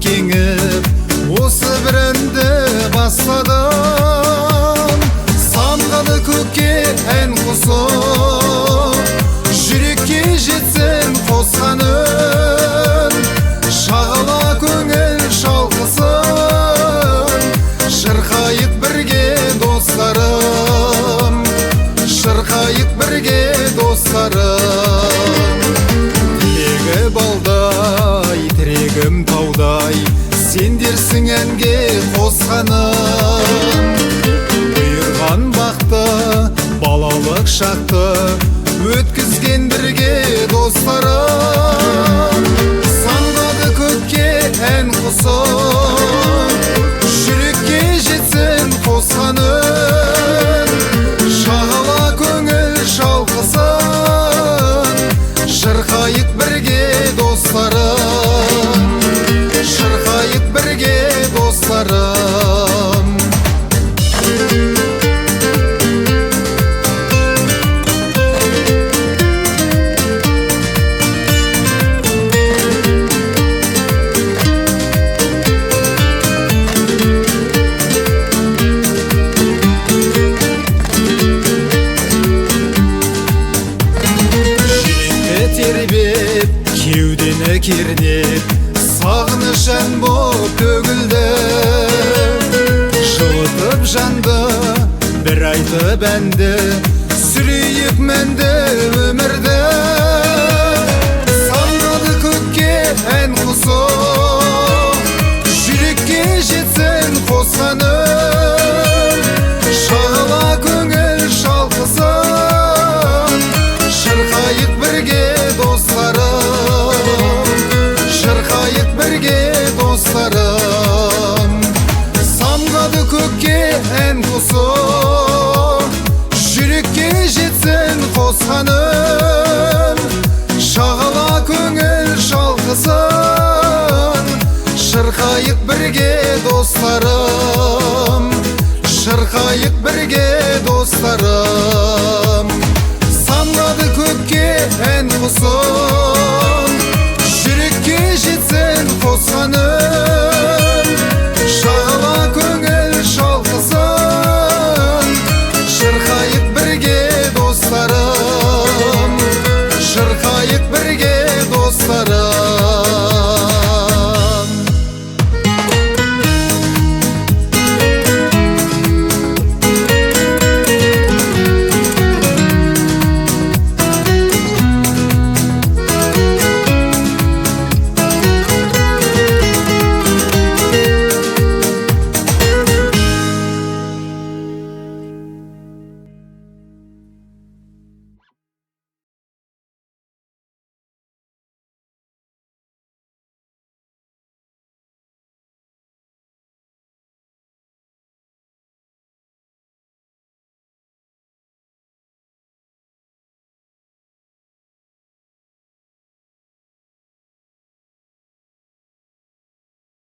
кеңіп, осы бір әнді бастадым. Самғады көкке ән қосып, жүрекке жетсін қосқан үн. Шағала көңіл шалқысын, шырқайық бірге достарым, шырқайық бірге достарым. Тілегі балдай, тірегім таудай, сендерсің әнге қосқаным. Бұйырған бақты, балалық шақты, өткізген бірге достарым. Самғады көкке ән қосып, жүрекке жетсін қосқан үн. Шағала көңіл шалқысын, шырқайық бірге достарым, шырқайық бірге достарым. Тербеп, кеудені кернеп, сағыныш ән боп төгілді. Жылытып жанды, бір айтып әнді, сүрейік мәнді өмірді. Самғады көкке ән қосып, жүрекке жетсін қосқан үн. Шағала көңіл шалқысын, шырқайық бірге достарым, шырқайық бірге достарым. Самғады көкке ән қосып, жүрекке жетсін қосқан үн. Шағала көңіл шалқысын, шырқайық бірге достарым, шырқайық бірге достарым. Самғады көкке ән қосып, жүрекке жетсін қосқан үн.